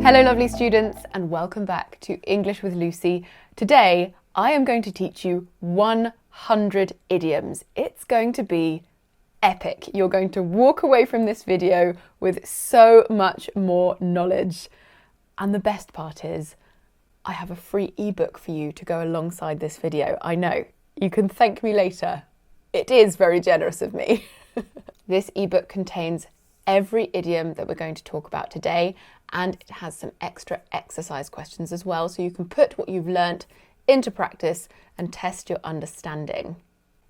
Hello lovely students and welcome back to English with Lucy. Today I am going to teach you 100 idioms. It's going to be epic. You're going to walk away from this video with so much more knowledge. And the best part is I have a free ebook for you to go alongside this video. I know, you can thank me later. It is very generous of me. This ebook contains every idiom that we're going to talk about today, and it has some extra exercise questions as well, so you can put what you've learnt into practice and test your understanding.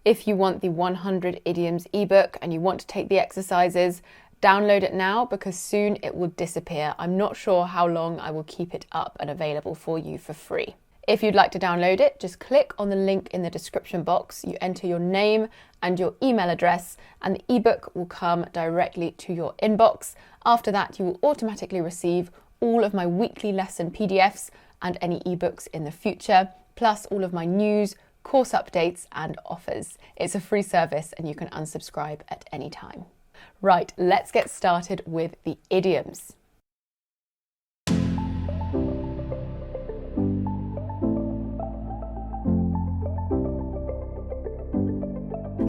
If you want the 100 idioms ebook and you want to take the exercises, download it now because soon it will disappear. I'm not sure how long I will keep it up and available for you for free. If you'd like to download it, just click on the link in the description box. You enter your name and your email address and the ebook will come directly to your inbox. After that, you will automatically receive all of my weekly lesson PDFs and any ebooks in the future, plus all of my news, course updates and offers. It's a free service and you can unsubscribe at any time. Right, let's get started with the idioms.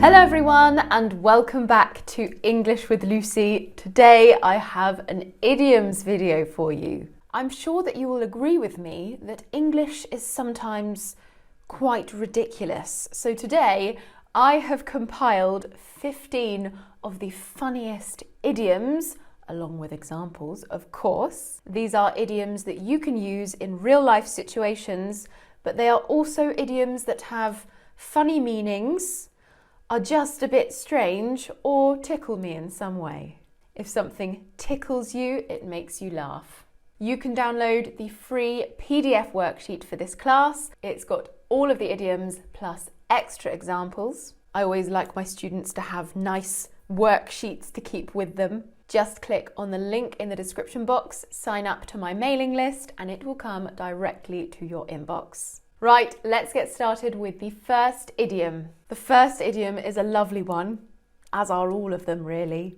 Hello everyone and welcome back to English with Lucy. Today I have an idioms video for you. I'm sure that you will agree with me that English is sometimes quite ridiculous. So today I have compiled 15 of the funniest idioms, along with examples, of course. These are idioms that you can use in real life situations, but they are also idioms that have funny meanings, are just a bit strange, or tickle me in some way. If something tickles you, it makes you laugh. You can download the free PDF worksheet for this class. It's got all of the idioms plus extra examples. I always like my students to have nice worksheets to keep with them. Just click on the link in the description box, sign up to my mailing list, and it will come directly to your inbox. Right, let's get started with the first idiom. The first idiom is a lovely one, as are all of them really.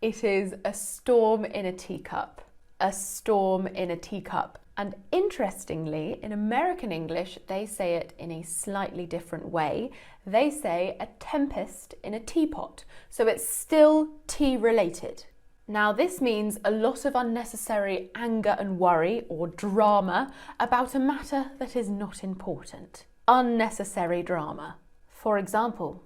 It is a storm in a teacup. A storm in a teacup. And interestingly, in American English, they say it in a slightly different way. They say a tempest in a teapot. So it's still tea related. Now this means a lot of unnecessary anger and worry or drama about a matter that is not important. Unnecessary drama. For example,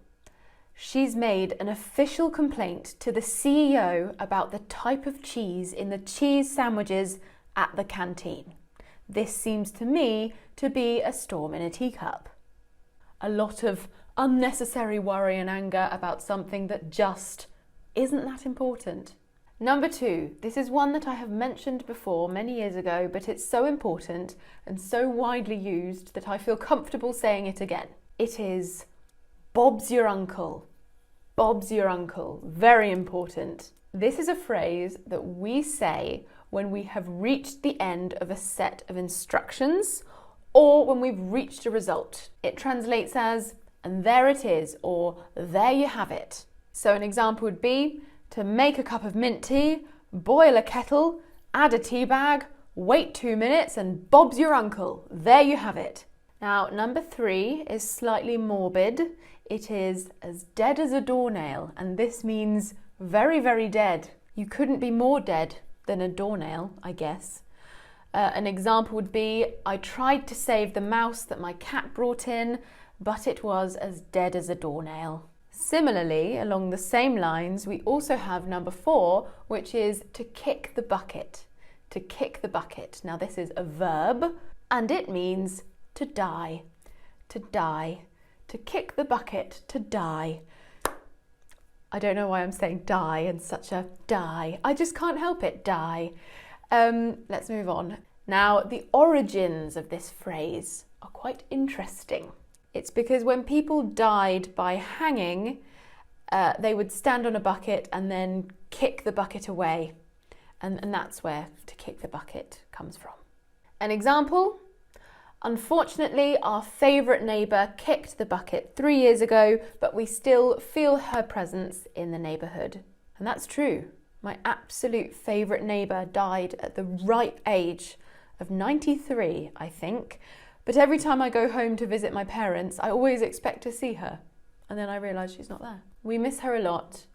she's made an official complaint to the CEO about the type of cheese in the cheese sandwiches at the canteen. This seems to me to be a storm in a teacup. A lot of unnecessary worry and anger about something that just isn't that important. Number 2, this is one that I have mentioned before many years ago, but it's so important and so widely used that I feel comfortable saying it again. It is Bob's your uncle. Bob's your uncle. Very important. This is a phrase that we say when we have reached the end of a set of instructions or when we've reached a result. It translates as, and there it is, or there you have it. So an example would be, to make a cup of mint tea, boil a kettle, add a tea bag, wait 2 minutes, and Bob's your uncle. There you have it. Now, number 3 is slightly morbid. It is as dead as a doornail, and this means very, very dead. You couldn't be more dead than a doornail, I guess. An example would be, I tried to save the mouse that my cat brought in, but it was as dead as a doornail. Similarly, along the same lines, we also have number 4, which is to kick the bucket. To kick the bucket. Now this is a verb and it means to die. To die. To kick the bucket, to die. I don't know why I'm saying die in such a die. I just can't help it, die. Let's move on. Now, the origins of this phrase are quite interesting. It's because when people died by hanging, they would stand on a bucket and then kick the bucket away. And that's where to kick the bucket comes from. An example, unfortunately, our favourite neighbour kicked the bucket 3 years ago, but we still feel her presence in the neighbourhood. And that's true. My absolute favourite neighbour died at the ripe age of 93, I think. But every time I go home to visit my parents, I always expect to see her. And then I realise she's not there. We miss her a lot,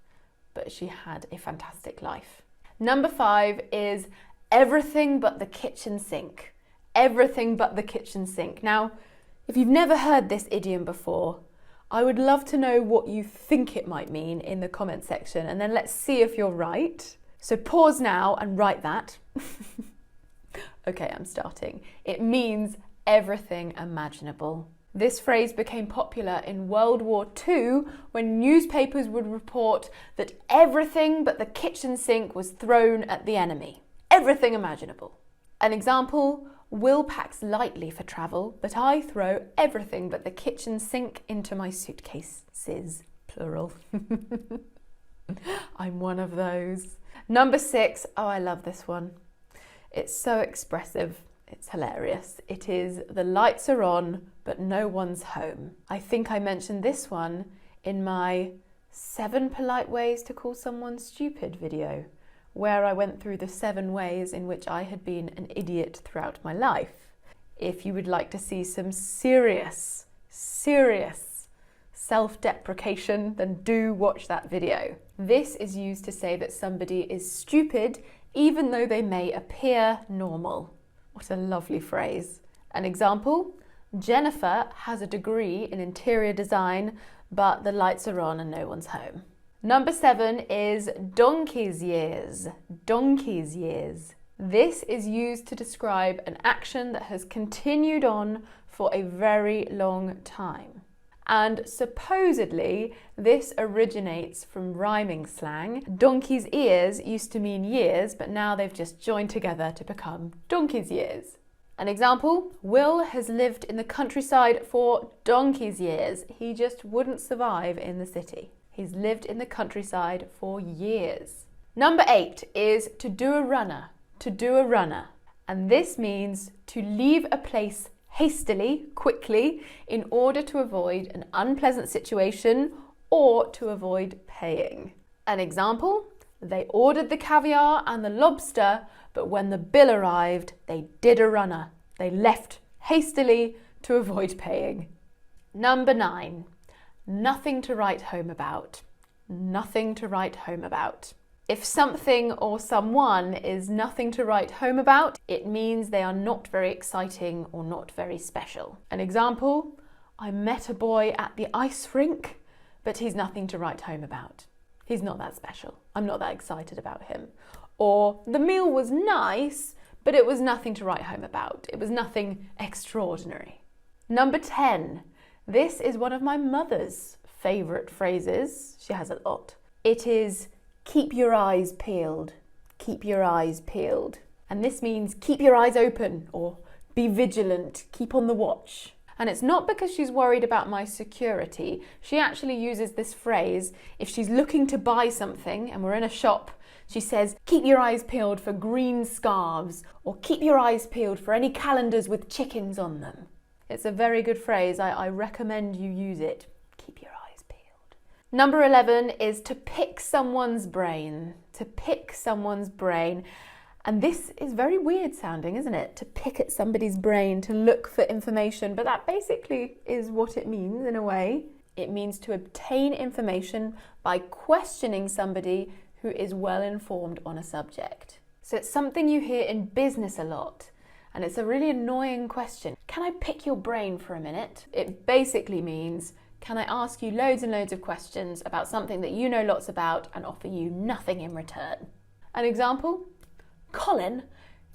but she had a fantastic life. Number 5 is everything but the kitchen sink. Everything but the kitchen sink. Now, if you've never heard this idiom before, I would love to know what you think it might mean in the comment section, and then let's see if you're right. So pause now and write that. Okay, I'm starting. It means everything imaginable. This phrase became popular in World War II when newspapers would report that everything but the kitchen sink was thrown at the enemy. Everything imaginable. An example, Will packs lightly for travel, but I throw everything but the kitchen sink into my suitcases. Plural. I'm one of those. Number 6, oh, I love this one. It's so expressive. It's hilarious. It is the lights are on, but no one's home. I think I mentioned this one in my 7 polite ways to call someone stupid video, where I went through the 7 ways in which I had been an idiot throughout my life. If you would like to see some serious self-deprecation, then do watch that video. This is used to say that somebody is stupid even though they may appear normal. What a lovely phrase. An example, Jennifer has a degree in interior design, but the lights are on and no one's home. Number 7 is donkey's years. Donkey's years. This is used to describe an action that has continued on for a very long time. And supposedly, this originates from rhyming slang. Donkey's ears used to mean years, but now they've just joined together to become donkey's years. An example, Will has lived in the countryside for donkey's years. He just wouldn't survive in the city. He's lived in the countryside for years. Number 8 is to do a runner. To do a runner. And this means to leave a place hastily, quickly, in order to avoid an unpleasant situation or to avoid paying. An example, they ordered the caviar and the lobster, but when the bill arrived, they did a runner. They left hastily to avoid paying. Number 9, nothing to write home about. Nothing to write home about. If something or someone is nothing to write home about, it means they are not very exciting or not very special. An example, I met a boy at the ice rink, but he's nothing to write home about. He's not that special. I'm not that excited about him. Or the meal was nice, but it was nothing to write home about. It was nothing extraordinary. Number 10. This is one of my mother's favourite phrases. She has a lot. It is keep your eyes peeled. Keep your eyes peeled. And this means keep your eyes open or be vigilant, keep on the watch. And it's not because she's worried about my security. She actually uses this phrase if she's looking to buy something and we're in a shop. She says, keep your eyes peeled for green scarves or keep your eyes peeled for any calendars with chickens on them. It's a very good phrase. I recommend you use it. Keep your eyes peeled. Number 11 is to pick someone's brain. To pick someone's brain. And this is very weird sounding, isn't it? To pick at somebody's brain, to look for information. But that basically is what it means in a way. It means to obtain information by questioning somebody who is well informed on a subject. So it's something you hear in business a lot. And it's a really annoying question. Can I pick your brain for a minute? It basically means, can I ask you loads and loads of questions about something that you know lots about and offer you nothing in return? An example? Colin,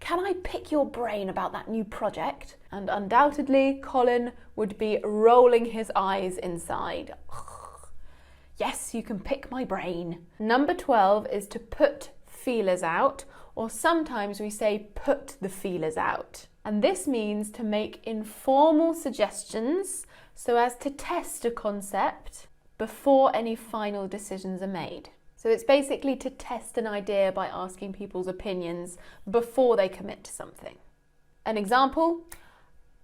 can I pick your brain about that new project? And undoubtedly, Colin would be rolling his eyes inside. Yes, you can pick my brain. Number 12 is to put feelers out, or sometimes we say put the feelers out. And this means to make informal suggestions so as to test a concept before any final decisions are made. So it's basically to test an idea by asking people's opinions before they commit to something. An example,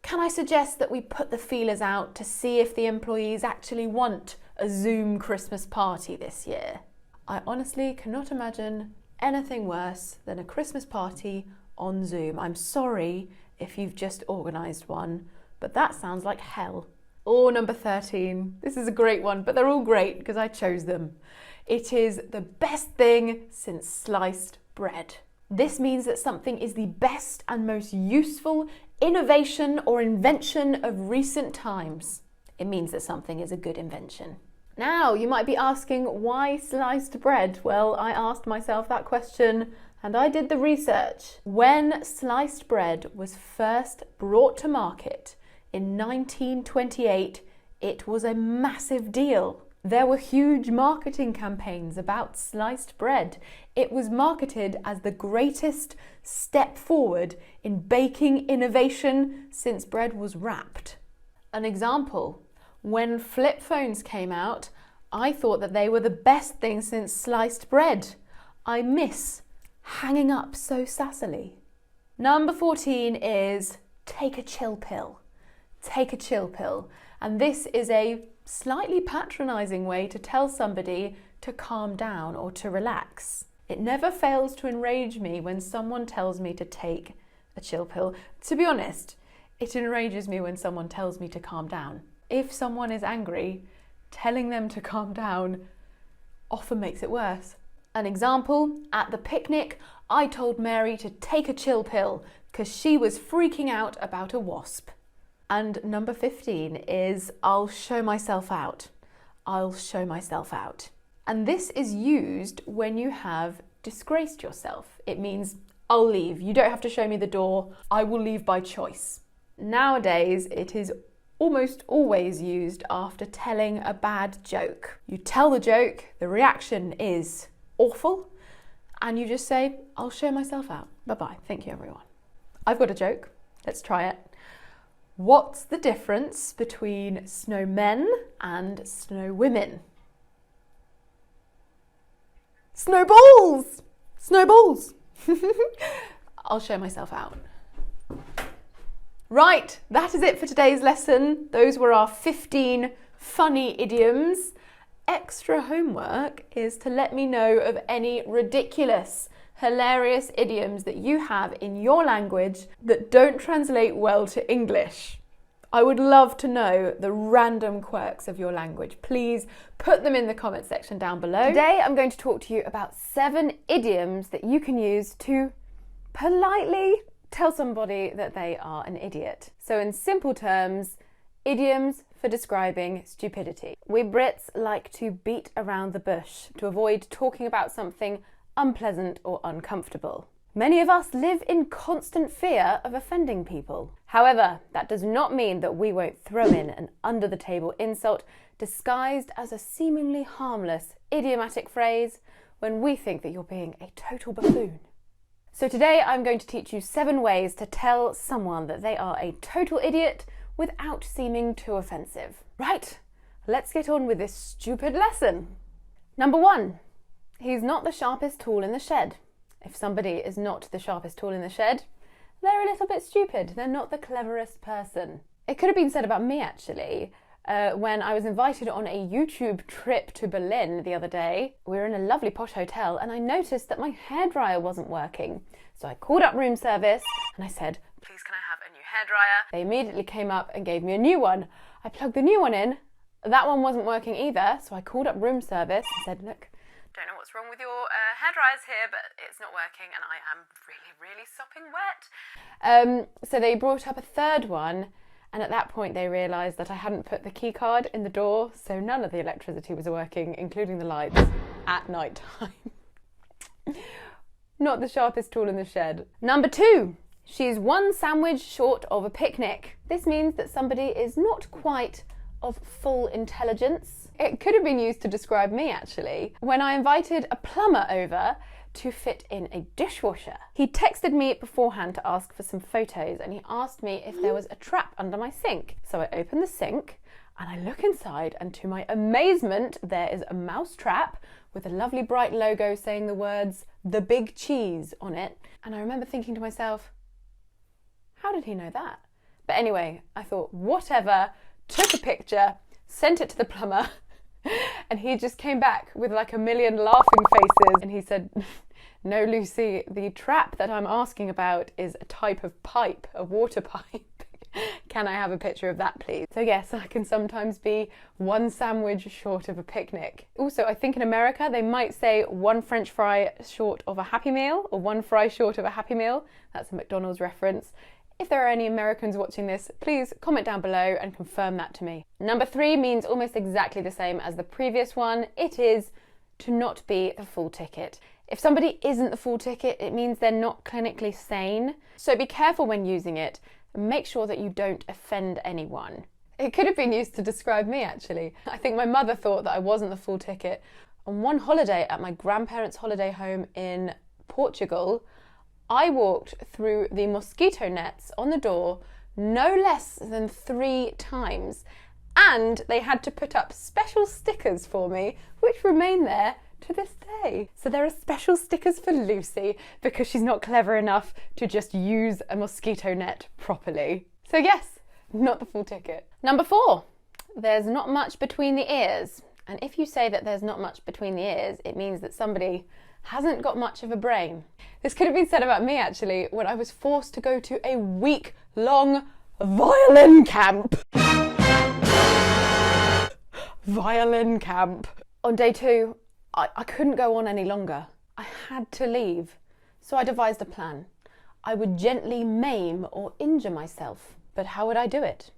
can I suggest that we put the feelers out to see if the employees actually want a Zoom Christmas party this year? I honestly cannot imagine anything worse than a Christmas party on Zoom. I'm sorry if you've just organised one, but that sounds like hell. Or number 13. This is a great one, but they're all great because I chose them. It is the best thing since sliced bread. This means that something is the best and most useful innovation or invention of recent times. It means that something is a good invention. Now, you might be asking, why sliced bread? Well, I asked myself that question and I did the research. When sliced bread was first brought to market in 1928, it was a massive deal. There were huge marketing campaigns about sliced bread. It was marketed as the greatest step forward in baking innovation since bread was wrapped. An example, when flip phones came out, I thought that they were the best thing since sliced bread. I miss hanging up so sassily. Number 14 is take a chill pill. Take a chill pill. And this is a slightly patronising way to tell somebody to calm down or to relax. It never fails to enrage me when someone tells me to take a chill pill. To be honest, it enrages me when someone tells me to calm down. If someone is angry, telling them to calm down often makes it worse. An example, at the picnic, I told Mary to take a chill pill because she was freaking out about a wasp. And number 15 is I'll show myself out. I'll show myself out. And this is used when you have disgraced yourself. It means I'll leave. You don't have to show me the door. I will leave by choice. Nowadays, it is almost always used after telling a bad joke. You tell the joke, the reaction is awful, and you just say, I'll show myself out. Bye-bye. Thank you, everyone. I've got a joke. Let's try it. What's the difference between snowmen and snow women? Snowballs! Snowballs! I'll show myself out. Right, that is it for today's lesson. Those were our 15 funny idioms. Extra homework is to let me know of any ridiculous, hilarious idioms that you have in your language that don't translate well to English. I would love to know the random quirks of your language. Please put them in the comment section down below. Today I'm going to talk to you about 7 idioms that you can use to politely tell somebody that they are an idiot. So in simple terms, idioms for describing stupidity. We Brits like to beat around the bush to avoid talking about something unpleasant or uncomfortable. Many of us live in constant fear of offending people. However, that does not mean that we won't throw in an under-the-table insult disguised as a seemingly harmless idiomatic phrase when we think that you're being a total buffoon. So today I'm going to teach you 7 ways to tell someone that they are a total idiot without seeming too offensive. Right, let's get on with this stupid lesson. Number 1. He's not the sharpest tool in the shed. If somebody is not the sharpest tool in the shed, they're a little bit stupid. They're not the cleverest person. It could have been said about me actually. When I was invited on a YouTube trip to Berlin the other day, we were in a lovely posh hotel and I noticed that my hairdryer wasn't working. So I called up room service and I said, please can I have a new hairdryer? They immediately came up and gave me a new one. I plugged the new one in. That one wasn't working either. So I called up room service and said, look, don't know what's wrong with your hairdryers here, but it's not working and I am really sopping wet. So they brought up a third one. And at that point they realised that I hadn't put the key card in the door, so none of the electricity was working, including the lights, at night time. Not the sharpest tool in the shed. Number 2, she's 1 sandwich short of a picnic. This means that somebody is not quite of full intelligence. It could have been used to describe me actually. When I invited a plumber over to fit in a dishwasher. He texted me beforehand to ask for some photos and he asked me if there was a trap under my sink. So I open the sink and I look inside and to my amazement there is a mouse trap with a lovely bright logo saying the words "The Big Cheese" on it. And I remember thinking to myself, how did he know that? But anyway, I thought whatever, took a picture, sent it to the plumber and he just came back with like a million laughing faces and he said, No, Lucy, the trap that I'm asking about is a type of pipe, a water pipe. Can I have a picture of that, please? So yes, I can sometimes be one sandwich short of a picnic. Also, I think in America they might say one French fry short of a Happy Meal or one fry short of a Happy Meal. That's a McDonald's reference. If there are any Americans watching this, please comment down below and confirm that to me. Number 3 means almost exactly the same as the previous one. It is to not be the full ticket. If somebody isn't the full ticket, it means they're not clinically sane. So be careful when using it. Make sure that you don't offend anyone. It could have been used to describe me, actually. I think my mother thought that I wasn't the full ticket. On one holiday at my grandparents' holiday home in Portugal, I walked through the mosquito nets on the door no less than 3 times, and they had to put up special stickers for me, which remain there to this day. So there are special stickers for Lucy because she's not clever enough to just use a mosquito net properly. So yes, not the full ticket. Number 4, there's not much between the ears. And if you say that there's not much between the ears, it means that somebody hasn't got much of a brain. This could have been said about me, actually, when I was forced to go to a week-long violin camp. Violin camp. On day 2, I couldn't go on any longer. I had to leave. So I devised a plan. I would gently maim or injure myself. But how would I do it?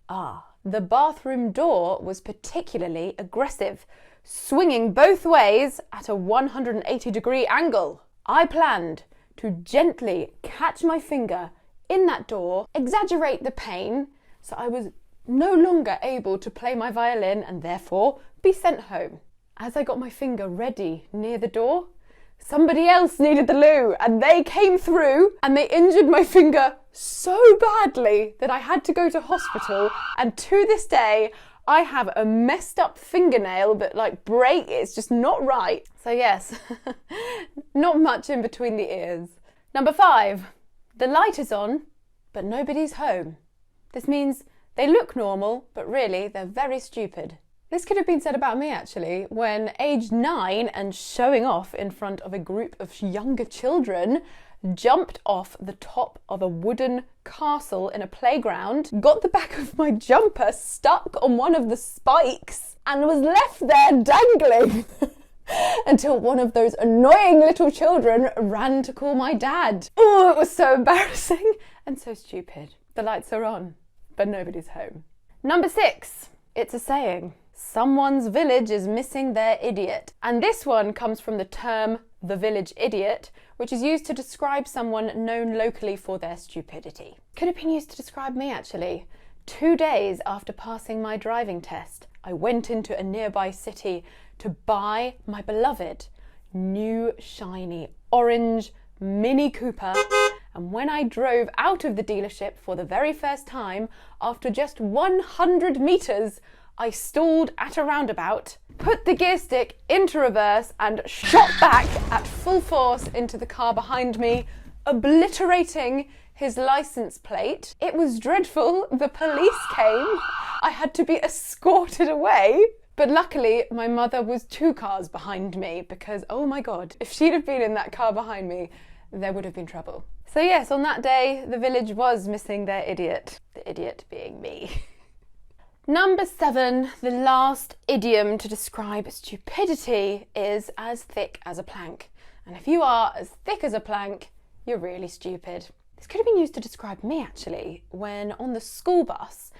The bathroom door was particularly aggressive, swinging both ways at a 180-degree angle. I planned to gently catch my finger in that door, exaggerate the pain, so I was no longer able to play my violin and therefore be sent home. As I got my finger ready near the door, somebody else needed the loo and they came through and they injured my finger so badly that I had to go to hospital, and to this day I have a messed up fingernail that it's just not right. So yes, not much in between the ears. Number 5, the light is on but nobody's home. This means they look normal but really they're very stupid. This could have been said about me, actually, when aged 9 and showing off in front of a group of younger children, jumped off the top of a wooden castle in a playground, got the back of my jumper stuck on one of the spikes and was left there dangling until one of those annoying little children ran to call my dad. Oh, it was so embarrassing and so stupid. The lights are on, but nobody's home. Number 6, it's a saying. Someone's village is missing their idiot. And this one comes from the term the village idiot, which is used to describe someone known locally for their stupidity. Could have been used to describe me, actually. 2 days after passing my driving test, I went into a nearby city to buy my beloved new shiny orange Mini Cooper. And when I drove out of the dealership for the very first time, after just 100 meters, I stalled at a roundabout, put the gear stick into reverse and shot back at full force into the car behind me, obliterating his license plate. It was dreadful. The police came. I had to be escorted away. But luckily, my mother was 2 cars behind me because, oh my God, if she'd have been in that car behind me, there would have been trouble. So yes, on that day, the village was missing their idiot. The idiot being me. Number 7, the last idiom to describe stupidity is as thick as a plank. And if you are as thick as a plank, you're really stupid. This could have been used to describe me, actually, when on the school bus,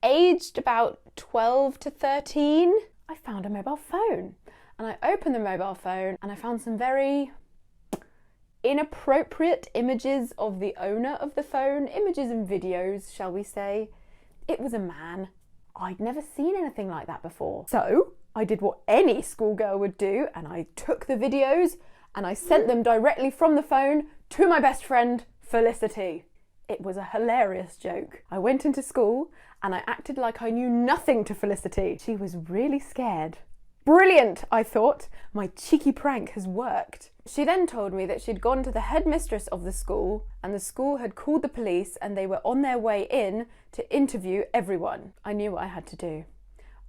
aged about 12 to 13, I found a mobile phone. And I opened the mobile phone and I found some very inappropriate images of the owner of the phone, images and videos, shall we say. It was a man. I'd never seen anything like that before. So I did what any schoolgirl would do, and I took the videos and I sent them directly from the phone to my best friend, Felicity. It was a hilarious joke. I went into school and I acted like I knew nothing to Felicity. She was really scared. Brilliant, I thought. My cheeky prank has worked. She then told me that she'd gone to the headmistress of the school and the school had called the police and they were on their way in to interview everyone. I knew what I had to do.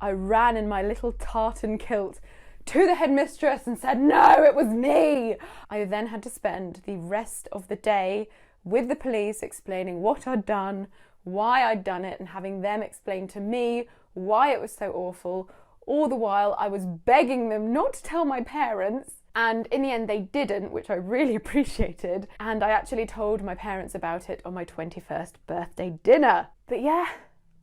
I ran in my little tartan kilt to the headmistress and said, no, it was me. I then had to spend the rest of the day with the police explaining what I'd done, why I'd done it, and having them explain to me why it was so awful. All the while I was begging them not to tell my parents, and in the end they didn't, which I really appreciated, and I actually told my parents about it on my 21st birthday dinner. But yeah,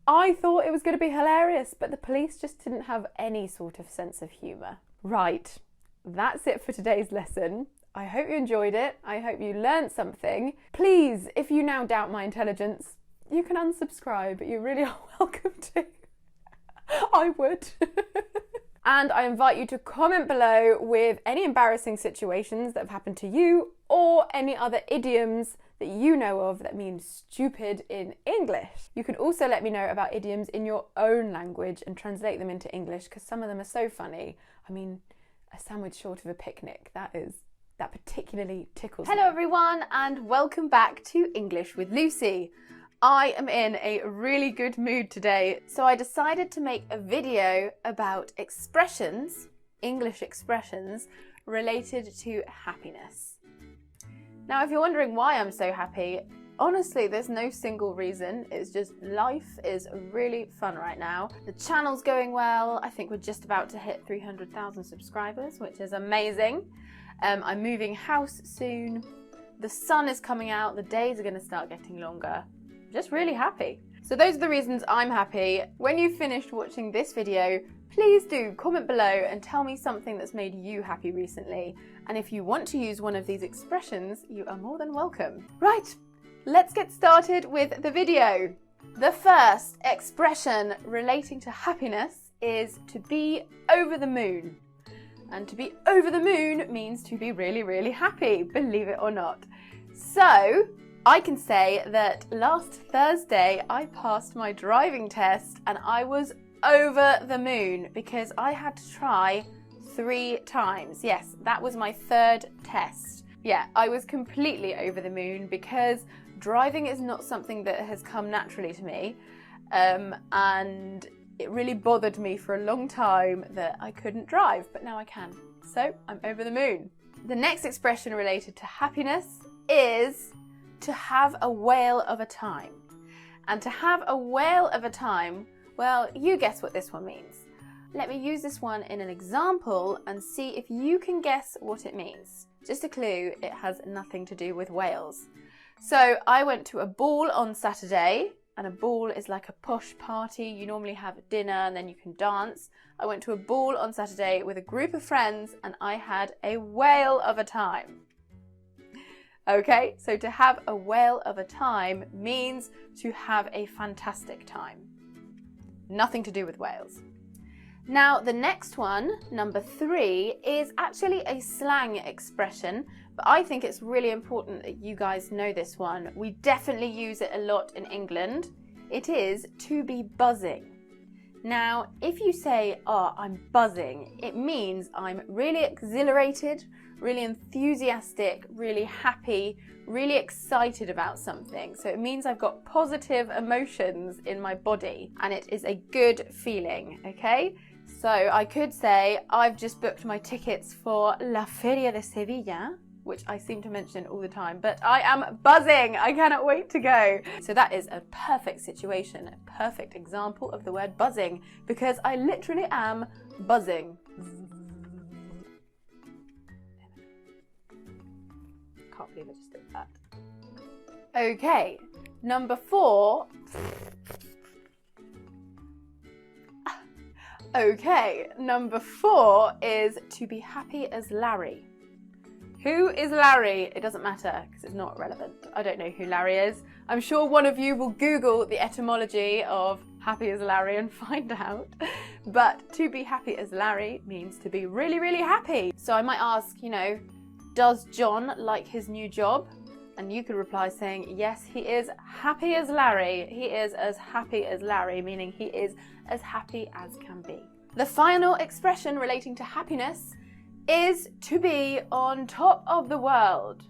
I thought it was going to be hilarious, but the police just didn't have any sort of sense of humour. Right, that's it for today's lesson. I hope you enjoyed it. I hope you learned something. Please, if you now doubt my intelligence, you can unsubscribe, but you really are welcome to. I would. And I invite you to comment below with any embarrassing situations that have happened to you or any other idioms that you know of that mean stupid in English. You can also let me know about idioms in your own language and translate them into English, because some of them are so funny. I mean, a sandwich short of a picnic, that particularly tickles me. Hello everyone, and welcome back to English with Lucy. I am in a really good mood today, so I decided to make a video about expressions, English expressions, related to happiness. Now, if you're wondering why I'm so happy, honestly, there's no single reason. It's just life is really fun right now. The channel's going well. I think we're just about to hit 300,000 subscribers, which is amazing. I'm moving house soon. The sun is coming out. The days are going to start getting longer. Just really happy. So those are the reasons I'm happy. When you've finished watching this video, please do comment below and tell me something that's made you happy recently. And if you want to use one of these expressions, you are more than welcome. Right, let's get started with the video. The first expression relating to happiness is to be over the moon. And to be over the moon means to be really, really happy, believe it or not. So I can say that last Thursday I passed my driving test and I was over the moon because I had to try 3 times. Yes, that was my 3rd test. Yeah, I was completely over the moon because driving is not something that has come naturally to me, and it really bothered me for a long time that I couldn't drive, but now I can. So I'm over the moon. The next expression related to happiness is to have a whale of a time. And to have a whale of a time, well, you guess what this one means. Let me use this one in an example and see if you can guess what it means. Just a clue, it has nothing to do with whales. So I went to a ball on Saturday, and a ball is like a posh party. You normally have a dinner and then you can dance. I went to a ball on Saturday with a group of friends and I had a whale of a time. Okay, so to have a whale of a time means to have a fantastic time. Nothing to do with whales. Now, the next one, number 3, is actually a slang expression, but I think it's really important that you guys know this one. We definitely use it a lot in England. It is to be buzzing. Now, if you say, oh, I'm buzzing, it means I'm really exhilarated, really enthusiastic, really happy, really excited about something. So it means I've got positive emotions in my body and it is a good feeling, okay? So I could say, I've just booked my tickets for La Feria de Sevilla, which I seem to mention all the time, but I am buzzing. I cannot wait to go. So that is a perfect situation, a perfect example of the word buzzing, because I literally am buzzing. Can't believe I just did that. Okay, number 4. Okay, number 4 is to be happy as Larry. Who is Larry? It doesn't matter because it's not relevant. I don't know who Larry is. I'm sure one of you will Google the etymology of happy as Larry and find out. But to be happy as Larry means to be really, really happy. So I might ask, you know, does John like his new job? And you could reply saying, yes, he is happy as Larry. He is as happy as Larry, meaning he is as happy as can be. The final expression relating to happiness is to be on top of the world.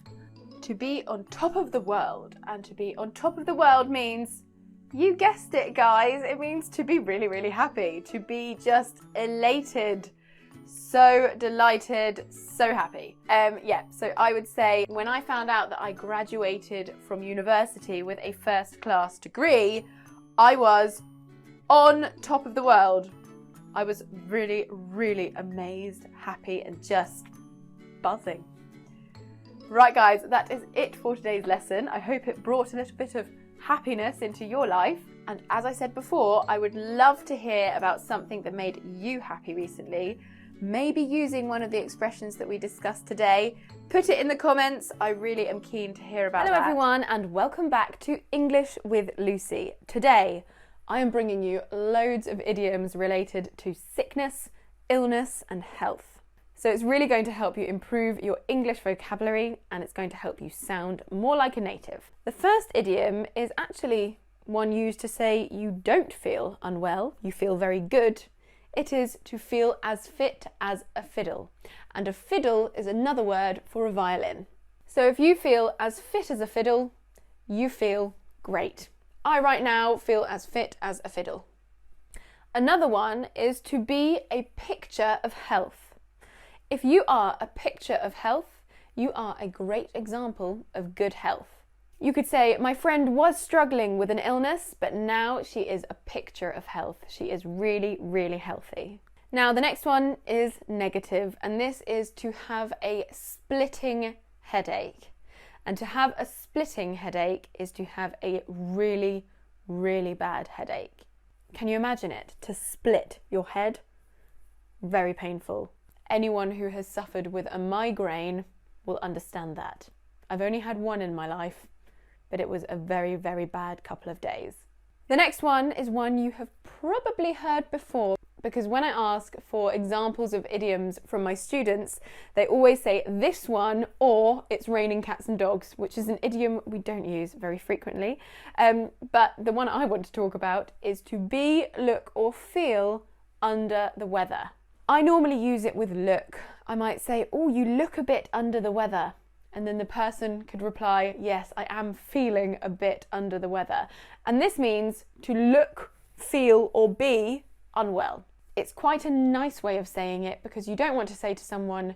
To be on top of the world. And to be on top of the world means, you guessed it guys, it means to be really, really happy. To be just elated, So delighted, so happy. Yeah, so I would say when I found out that I graduated from university with a first class degree, I was on top of the world. I was really, really amazed, happy, and just buzzing. Right guys, that is it for today's lesson. I hope it brought a little bit of happiness into your life. And as I said before, I would love to hear about something that made you happy recently. Maybe using one of the expressions that we discussed today. Put it in the comments. I really am keen to hear about that. Hello everyone, and welcome back to English with Lucy. Today, I am bringing you loads of idioms related to sickness, illness, and health. So it's really going to help you improve your English vocabulary, and it's going to help you sound more like a native. The first idiom is actually one used to say you don't feel unwell, you feel very good. It is to feel as fit as a fiddle. And a fiddle is another word for a violin. So if you feel as fit as a fiddle, you feel great. I right now feel as fit as a fiddle. Another one is to be a picture of health. If you are a picture of health, you are a great example of good health. You could say, my friend was struggling with an illness, but now she is a picture of health. She is really, really healthy. Now, the next one is negative, and this is to have a splitting headache. And to have a splitting headache is to have a really, really bad headache. Can you imagine it? To split your head? Very painful. Anyone who has suffered with a migraine will understand that. I've only had one in my life, but it was a very, very bad couple of days. The next one is one you have probably heard before, because when I ask for examples of idioms from my students, they always say this one or it's raining cats and dogs, which is an idiom we don't use very frequently. But the one I want to talk about is to be, look, or feel under the weather. I normally use it with look. I might say, oh, you look a bit under the weather. And then the person could reply, yes, I am feeling a bit under the weather. And this means to look, feel, or be unwell. It's quite a nice way of saying it because you don't want to say to someone,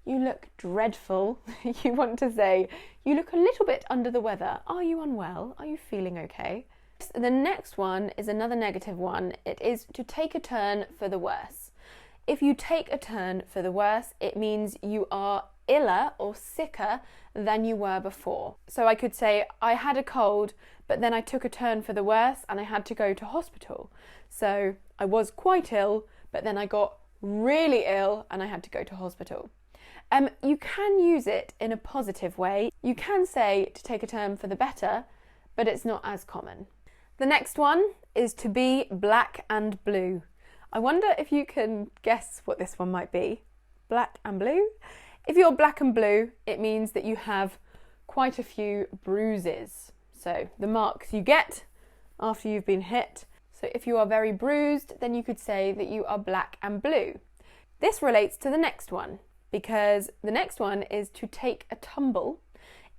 you look dreadful. You want to say, you look a little bit under the weather. Are you unwell? Are you feeling okay? The next one is another negative one. It is to take a turn for the worse. If you take a turn for the worse, it means you are iller or sicker than you were before. So I could say, I had a cold, but then I took a turn for the worse and I had to go to hospital. So I was quite ill, but then I got really ill and I had to go to hospital. You can use it in a positive way. You can say to take a turn for the better, but it's not as common. The next one is to be black and blue. I wonder if you can guess what this one might be. Black and blue? If you're black and blue, it means that you have quite a few bruises. So the marks you get after you've been hit. So if you are very bruised, then you could say that you are black and blue. This relates to the next one, because the next one is to take a tumble.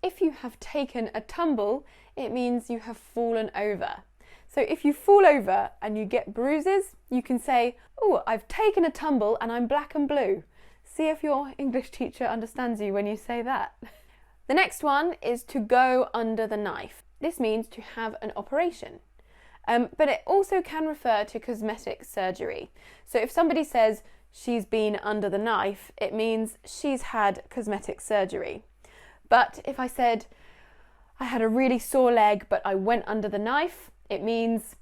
If you have taken a tumble, it means you have fallen over. So if you fall over and you get bruises, you can say, oh, I've taken a tumble and I'm black and blue. See if your English teacher understands you when you say that. The next one is to go under the knife. This means to have an operation. But it also can refer to cosmetic surgery. So if somebody says she's been under the knife, it means she's had cosmetic surgery. But if I said I had a really sore leg but I went under the knife, it means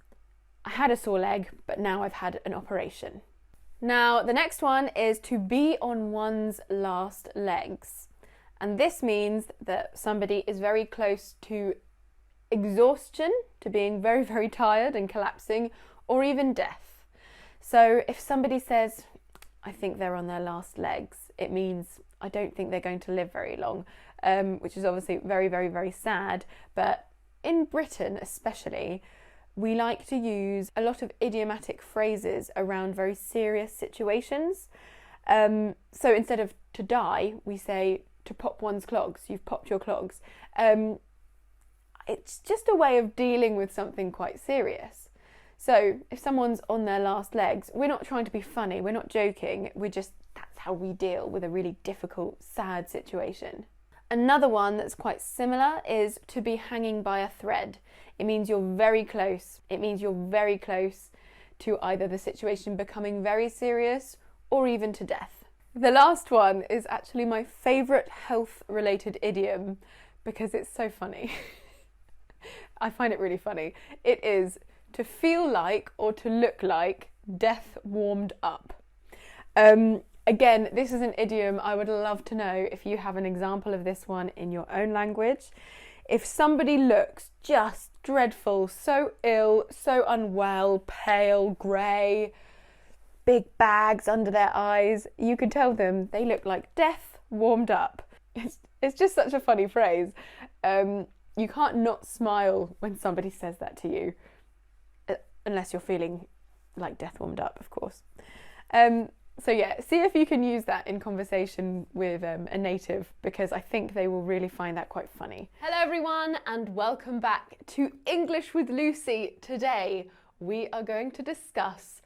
I had a sore leg but now I've had an operation. Now the next one is to be on one's last legs. And this means that somebody is very close to exhaustion, to being very, very tired and collapsing, or even death. So if somebody says, I think they're on their last legs, it means I don't think they're going to live very long, which is obviously very, very, very sad. But in Britain especially, we like to use a lot of idiomatic phrases around very serious situations. So instead of to die, we say to pop one's clogs. You've popped your clogs. It's just a way of dealing with something quite serious. So if someone's on their last legs, we're not trying to be funny, we're not joking, that's how we deal with a really difficult, sad situation. Another one that's quite similar is to be hanging by a thread. It means you're very close. It means you're very close to either the situation becoming very serious or even to death. The last one is actually my favourite health-related idiom because it's so funny. I find it really funny. It is to feel like or to look like death warmed up. Again, this is an idiom. I would love to know if you have an example of this one in your own language. If somebody looks just dreadful, so ill, so unwell, pale, grey, big bags under their eyes, you could tell them they look like death warmed up. It's just such a funny phrase. You can't not smile when somebody says that to you, unless you're feeling like death warmed up, of course. So yeah, see if you can use that in conversation with a native, because I think they will really find that quite funny. Hello everyone, and welcome back to English with Lucy. Today we are going to discuss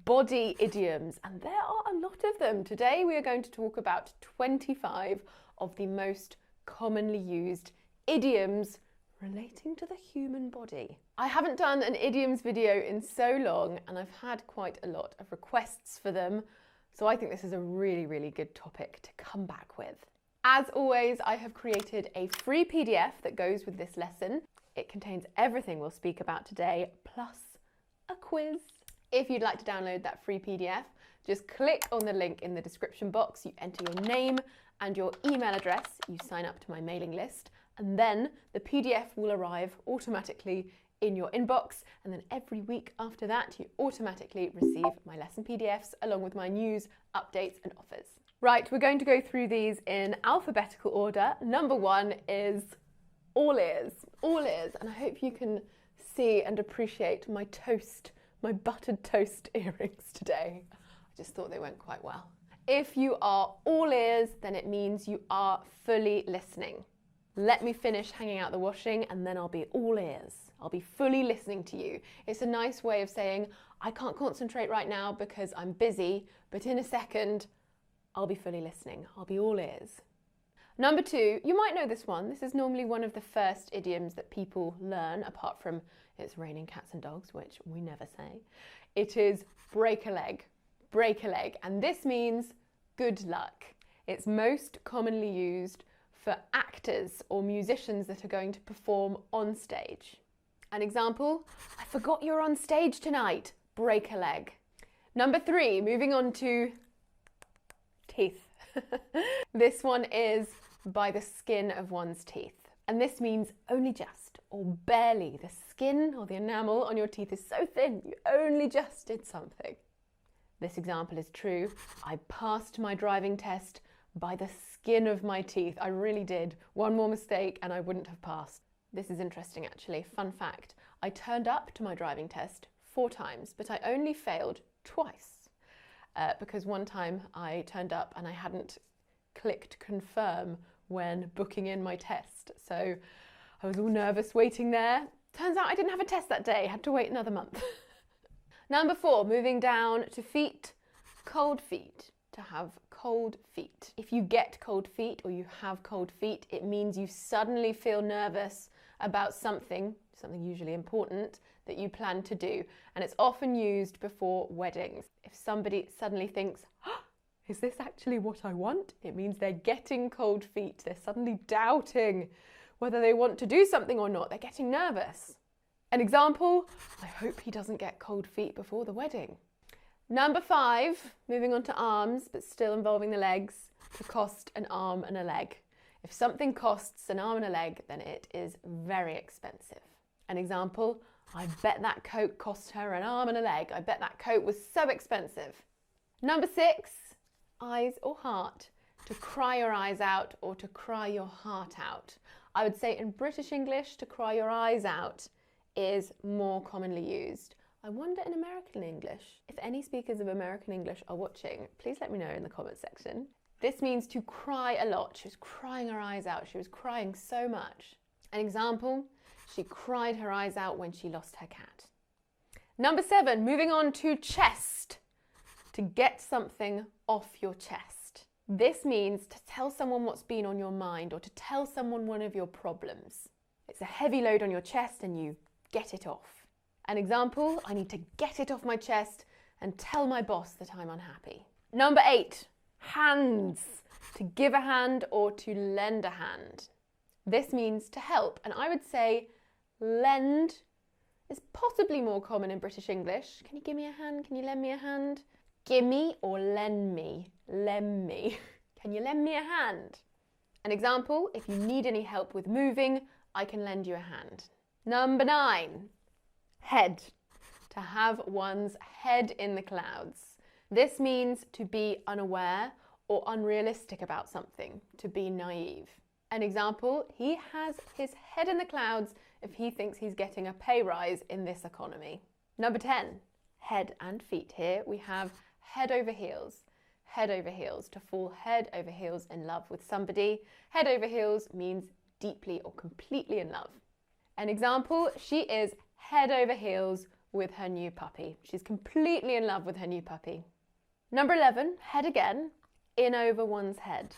body idioms, and there are a lot of them. Today we are going to talk about 25 of the most commonly used idioms relating to the human body. I haven't done an idioms video in so long, and I've had quite a lot of requests for them. So I think this is a really, really good topic to come back with. As always, I have created a free PDF that goes with this lesson. It contains everything we'll speak about today, plus a quiz. If you'd like to download that free PDF, just click on the link in the description box, you enter your name and your email address, you sign up to my mailing list, and then the PDF will arrive automatically in your inbox, and then every week after that you automatically receive my lesson PDFs along with my news, updates and offers. Right, we're going to go through these in alphabetical order. Number one is all ears, and I hope you can see and appreciate my toast, my buttered toast earrings today. I just thought they went quite well. If you are all ears, then it means you are fully listening. Let me finish hanging out the washing and then I'll be all ears. I'll be fully listening to you. It's a nice way of saying, I can't concentrate right now because I'm busy, but in a second, I'll be fully listening. I'll be all ears. Number two, you might know this one. This is normally one of the first idioms that people learn, apart from it's raining cats and dogs, which we never say. It is break a leg, and this means good luck. It's most commonly used for actors or musicians that are going to perform on stage. An example, I forgot you're on stage tonight, break a leg. Number three, moving on to teeth. This one is by the skin of one's teeth. And this means only just or barely. The skin or the enamel on your teeth is so thin, you only just did something. This example is true. I passed my driving test by the skin of my teeth. I really did. One more mistake and I wouldn't have passed. This is interesting actually. Fun fact, I turned up to my driving test 4 times, but I only failed twice because one time I turned up and I hadn't clicked confirm when booking in my test. So I was all nervous waiting there. Turns out I didn't have a test that day, had to wait another month. Number 4, moving down to feet, cold feet. To have cold feet. If you get cold feet or you have cold feet, it means you suddenly feel nervous about something usually important that you plan to do. And it's often used before weddings. If somebody suddenly thinks, oh, is this actually what I want? It means they're getting cold feet. They're suddenly doubting whether they want to do something or not. They're getting nervous. An example, I hope he doesn't get cold feet before the wedding. Number 5, moving on to arms, but still involving the legs, to cost an arm and a leg. If something costs an arm and a leg, then it is very expensive. An example, I bet that coat cost her an arm and a leg. I bet that coat was so expensive. Number 6, eyes or heart, to cry your eyes out or to cry your heart out. I would say in British English, to cry your eyes out is more commonly used. I wonder in American English. If any speakers of American English are watching, please let me know in the comment section. This means to cry a lot. She was crying her eyes out. She was crying so much. An example, she cried her eyes out when she lost her cat. Number 7, moving on to chest. To get something off your chest. This means to tell someone what's been on your mind or to tell someone one of your problems. It's a heavy load on your chest and you get it off. An example, I need to get it off my chest and tell my boss that I'm unhappy. Number 8, hands. To give a hand or to lend a hand. This means to help, and I would say lend is possibly more common in British English. Can you give me a hand? Can you lend me a hand? Gimme or lend me? Lend me. Can you lend me a hand? An example, if you need any help with moving, I can lend you a hand. Number 9, head. To have one's head in the clouds. This means to be unaware or unrealistic about something, to be naive. An example, he has his head in the clouds if he thinks he's getting a pay rise in this economy. Number 10, head and feet. Here we have head over heels. Head over heels, to fall head over heels in love with somebody. Head over heels means deeply or completely in love. An example, she is head over heels with her new puppy. She's completely in love with her new puppy. Number 11, head again, in over one's head.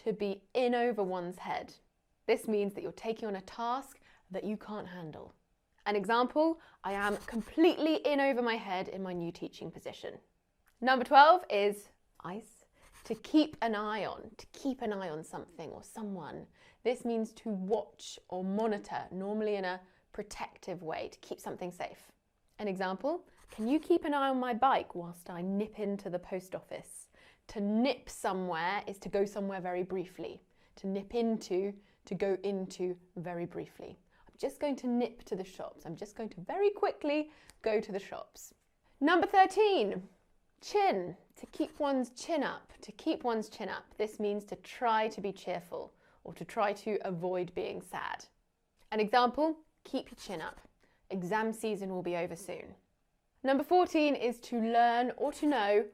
To be in over one's head. This means that you're taking on a task that you can't handle. An example, I am completely in over my head in my new teaching position. Number 12 is eyes. To keep an eye on, to keep an eye on something or someone. This means to watch or monitor, normally in a protective way, to keep something safe. An example, can you keep an eye on my bike whilst I nip into the post office? To nip somewhere is to go somewhere very briefly. To nip into, to go into very briefly. I'm just going to nip to the shops. I'm just going to very quickly go to the shops. Number 13, chin. To keep one's chin up. To keep one's chin up. This means to try to be cheerful or to try to avoid being sad. An example, keep your chin up. Exam season will be over soon. Number 14 is to learn or to know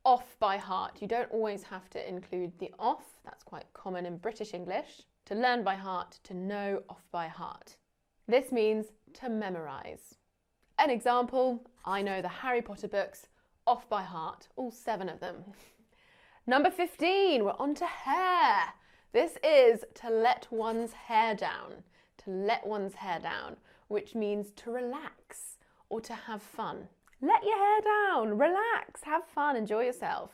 off by heart. You don't always have to include the off. That's quite common in British English. To learn by heart, to know off by heart. This means to memorize. An example, I know the Harry Potter books off by heart, all 7 of them. Number 15, we're on to hair. This is to let one's hair down. To let one's hair down, which means to relax or to have fun. Let your hair down, relax, have fun, enjoy yourself.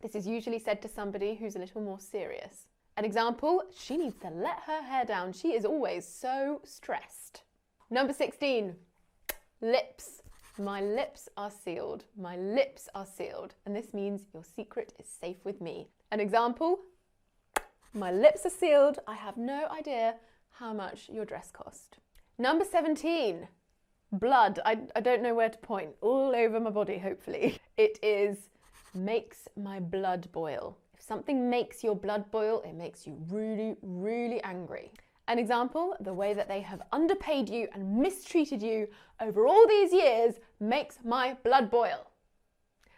This is usually said to somebody who's a little more serious. An example, she needs to let her hair down. She is always so stressed. Number 16, lips. My lips are sealed. My lips are sealed. And this means your secret is safe with me. An example, my lips are sealed. I have no idea how much your dress cost. Number 17, blood. I don't know where to point. All over my body, hopefully. It is makes my blood boil. If something makes your blood boil, it makes you really, really angry. An example, the way that they have underpaid you and mistreated you over all these years makes my blood boil.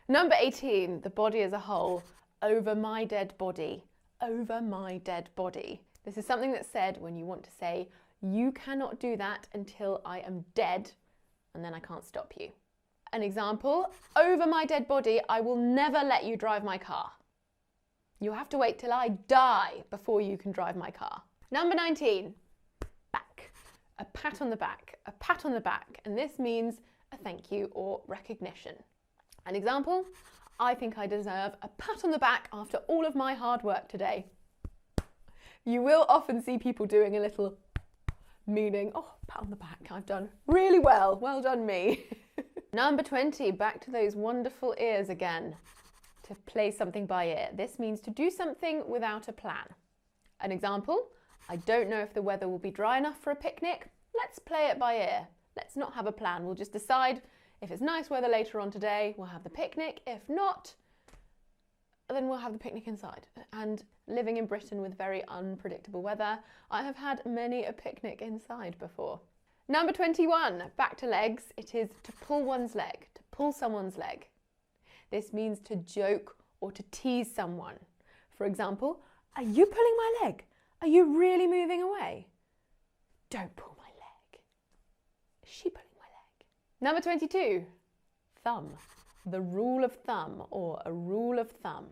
Number 18, the body as a whole. Over my dead body. Over my dead body. This is something that's said when you want to say, you cannot do that until I am dead, and then I can't stop you. An example, over my dead body, I will never let you drive my car. You have to wait till I die before you can drive my car. Number 19, back. A pat on the back, a pat on the back, and this means a thank you or recognition. An example, I think I deserve a pat on the back after all of my hard work today. You will often see people doing a little meaning, oh, pat on the back, I've done really well, well done me. Number 20, back to those wonderful ears again. To play something by ear. This means to do something without a plan. An example, I don't know if the weather will be dry enough for a picnic. Let's play it by ear. Let's not have a plan. We'll just decide if it's nice weather later on today, we'll have the picnic. If not, then we'll have the picnic inside. And living in Britain with very unpredictable weather, I have had many a picnic inside before. Number 21, back to legs. It is to pull one's leg, to pull someone's leg. This means to joke or to tease someone. For example, are you pulling my leg? Are you really moving away? Don't pull my leg. Is she pulling my leg? Number 22, thumb. The rule of thumb or a rule of thumb.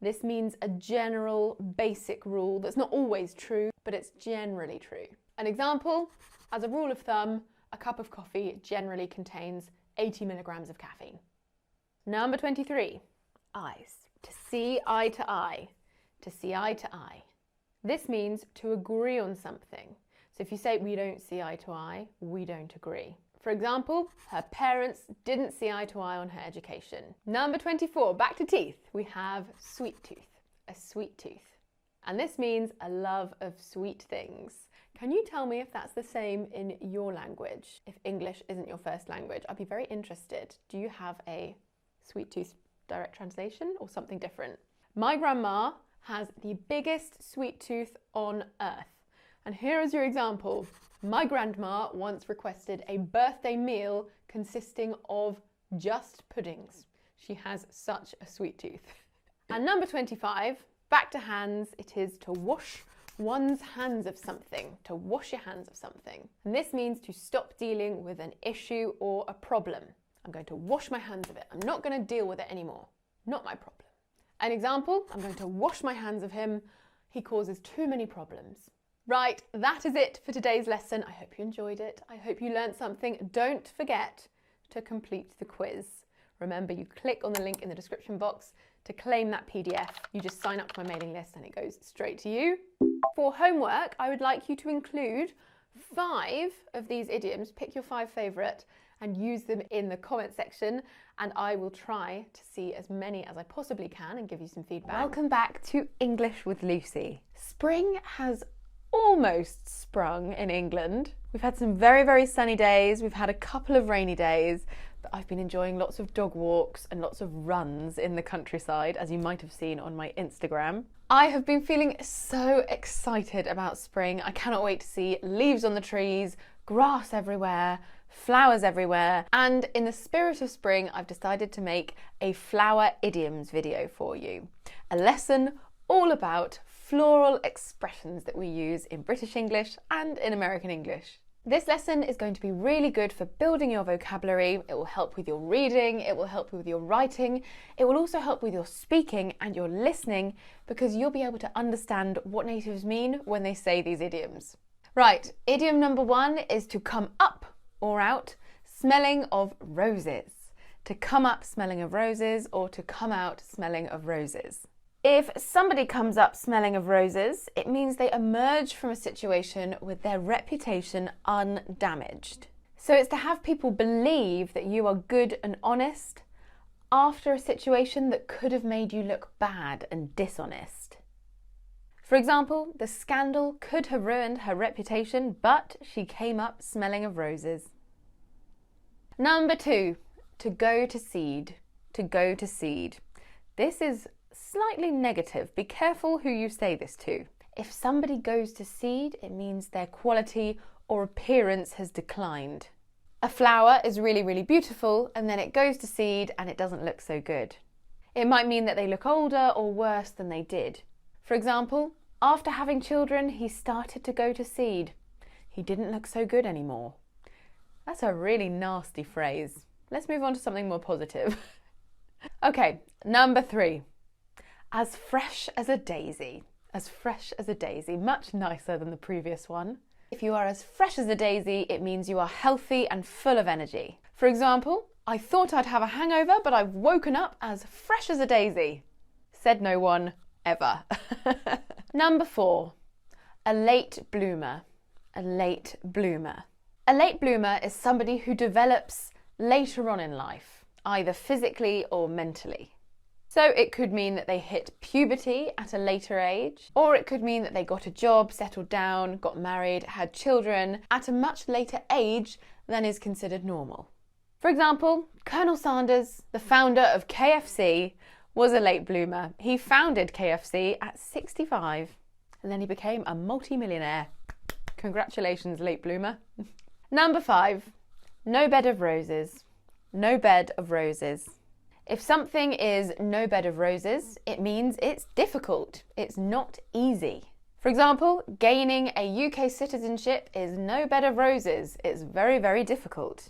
This means a general, basic rule that's not always true, but it's generally true. An example, as a rule of thumb, a cup of coffee generally contains 80 milligrams of caffeine. Number 23, eyes. To see eye to eye. To see eye to eye. This means to agree on something. So if you say we don't see eye to eye, we don't agree. For example, her parents didn't see eye to eye on her education. Number 24, back to teeth. We have sweet tooth, a sweet tooth. And this means a love of sweet things. Can you tell me if that's the same in your language? If English isn't your first language, I'd be very interested. Do you have a sweet tooth direct translation or something different? My grandma has the biggest sweet tooth on earth. And here is your example. My grandma once requested a birthday meal consisting of just puddings. She has such a sweet tooth. And number 25, back to hands, it is to wash one's hands of something, to wash your hands of something. And this means to stop dealing with an issue or a problem. I'm going to wash my hands of it. I'm not going to deal with it anymore. Not my problem. An example, I'm going to wash my hands of him. He causes too many problems. Right, that is it for today's lesson. I hope you enjoyed it. I hope you learned something. Don't forget to complete the quiz. Remember, you click on the link in the description box to claim that PDF. You just sign up to my mailing list and it goes straight to you. For homework, I would like you to include 5 of these idioms. Pick your 5 favourite and use them in the comment section, and I will try to see as many as I possibly can and give you some feedback. Welcome back to English with Lucy. Spring has almost sprung in England. We've had some very, very sunny days. We've had a couple of rainy days, but I've been enjoying lots of dog walks and lots of runs in the countryside, as you might have seen on my Instagram. I have been feeling so excited about spring. I cannot wait to see leaves on the trees, grass everywhere, flowers everywhere. And in the spirit of spring, I've decided to make a flower idioms video for you. A lesson all about floral expressions that we use in British English and in American English. This lesson is going to be really good for building your vocabulary. It will help with your reading, it will help with your writing, it will also help with your speaking and your listening, because you'll be able to understand what natives mean when they say these idioms. Right, idiom number 1 is to come up or out smelling of roses. To come up smelling of roses, or to come out smelling of roses. If somebody comes up smelling of roses, it means they emerge from a situation with their reputation undamaged. So it's to have people believe that you are good and honest after a situation that could have made you look bad and dishonest. For example, the scandal could have ruined her reputation, but she came up smelling of roses. Number 2, to go to seed. To go to seed. This is slightly negative. Be careful who you say this to. If somebody goes to seed, it means their quality or appearance has declined. A flower is really, really beautiful, and then it goes to seed and it doesn't look so good. It might mean that they look older or worse than they did. For example, after having children, he started to go to seed. He didn't look so good anymore. That's a really nasty phrase. Let's move on to something more positive. Okay, number 3. As fresh as a daisy. As fresh as a daisy. Much nicer than the previous one. If you are as fresh as a daisy, it means you are healthy and full of energy. For example, I thought I'd have a hangover, but I've woken up as fresh as a daisy. Said no one ever. Number 4. A late bloomer. A late bloomer. A late bloomer is somebody who develops later on in life, either physically or mentally. So it could mean that they hit puberty at a later age, or it could mean that they got a job, settled down, got married, had children at a much later age than is considered normal. For example, Colonel Sanders, the founder of KFC, was a late bloomer. He founded KFC at 65, and then he became a multi-millionaire. Congratulations, late bloomer. Number 5, no bed of roses. No bed of roses. If something is no bed of roses, it means it's difficult. It's not easy. For example, gaining a UK citizenship is no bed of roses. It's very, very difficult.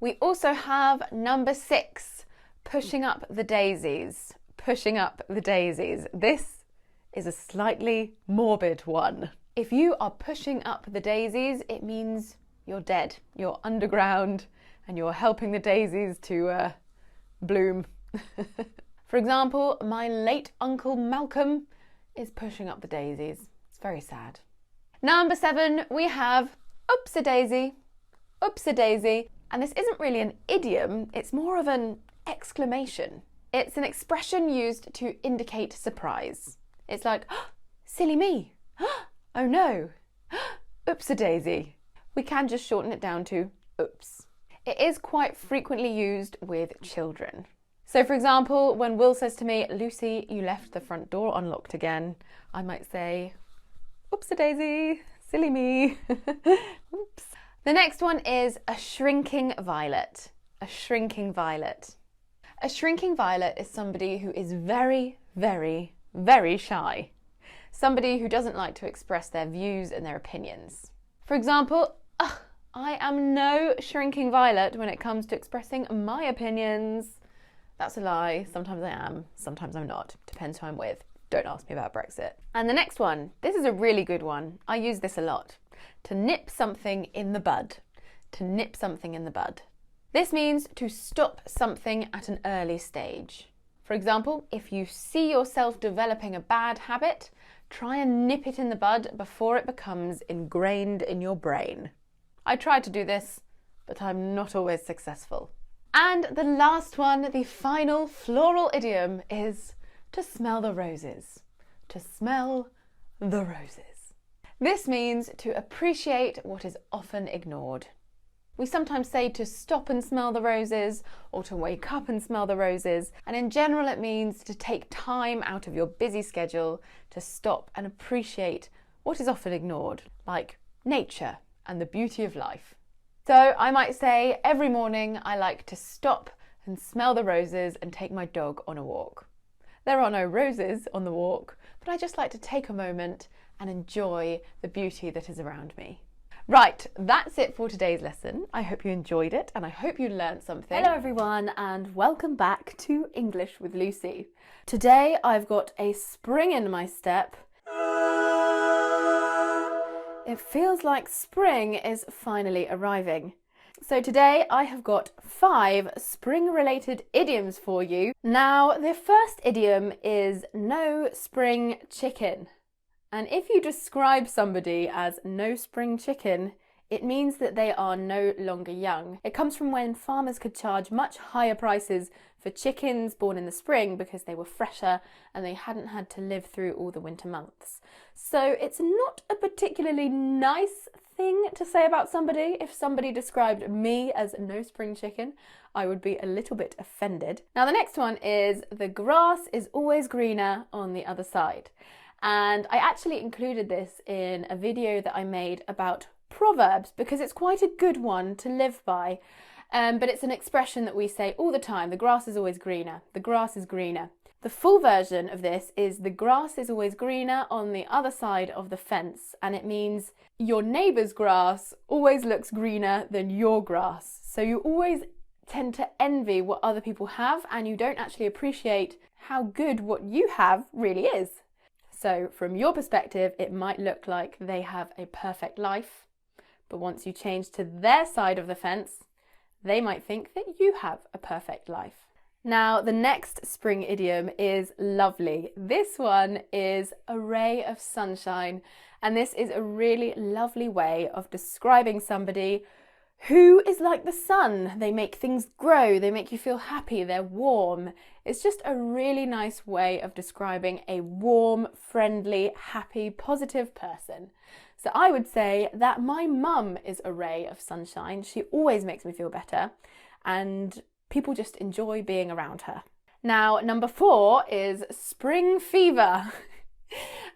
We also have number 6, pushing up the daisies. pushing up the daisies. This is a slightly morbid one. If you are pushing up the daisies, it means you're dead. You're underground and you're helping the daisies to bloom. For example, my late Uncle Malcolm is pushing up the daisies. It's very sad. Number 7, we have oops-a-daisy, oops-a-daisy. And this isn't really an idiom, it's more of an exclamation. It's an expression used to indicate surprise. It's like, oh, silly me, oh no, oops-a-daisy. We can just shorten it down to oops. It is quite frequently used with children. So for example, when Will says to me, Lucy, you left the front door unlocked again, I might say, oops-a-daisy, silly me. Oops. The next one is a shrinking violet. A shrinking violet. A shrinking violet is somebody who is very, very, very shy. Somebody who doesn't like to express their views and their opinions. For example, I am no shrinking violet when it comes to expressing my opinions. That's a lie. Sometimes I am, sometimes I'm not. Depends who I'm with. Don't ask me about Brexit. And the next one, this is a really good one. I use this a lot. To nip something in the bud. To nip something in the bud. This means to stop something at an early stage. For example, if you see yourself developing a bad habit, try and nip it in the bud before it becomes ingrained in your brain. I try to do this, but I'm not always successful. And the last one, the final floral idiom, is to smell the roses. To smell the roses. This means to appreciate what is often ignored. We sometimes say to stop and smell the roses, or to wake up and smell the roses, and in general it means to take time out of your busy schedule to stop and appreciate what is often ignored, like nature and the beauty of life. So I might say every morning I like to stop and smell the roses and take my dog on a walk. There are no roses on the walk, but I just like to take a moment and enjoy the beauty that is around me. Right, that's it for today's lesson. I hope you enjoyed it and I hope you learned something. Hello everyone and welcome back to English with Lucy. Today I've got a spring in my step. It feels like spring is finally arriving. So today I have got 5 spring-related idioms for you. Now, the first idiom is no spring chicken. And if you describe somebody as no spring chicken, it means that they are no longer young. It comes from when farmers could charge much higher prices for chickens born in the spring because they were fresher and they hadn't had to live through all the winter months. So it's not a particularly nice thing to say about somebody. If somebody described me as no spring chicken, I would be a little bit offended. Now the next one is the grass is always greener on the other side. And I actually included this in a video that I made about proverbs because it's quite a good one to live by. But it's an expression that we say all the time, the grass is always greener, the grass is greener. The full version of this is the grass is always greener on the other side of the fence, and it means your neighbour's grass always looks greener than your grass. So you always tend to envy what other people have and you don't actually appreciate how good what you have really is. So from your perspective, it might look like they have a perfect life, but once you change to their side of the fence, they might think that you have a perfect life. Now, the next spring idiom is lovely. This one is a ray of sunshine, and this is a really lovely way of describing somebody who is like the sun. They make things grow, they make you feel happy, they're warm. It's just a really nice way of describing a warm, friendly, happy, positive person. So I would say that my mum is a ray of sunshine. She always makes me feel better and people just enjoy being around her. Now, number 4 is spring fever.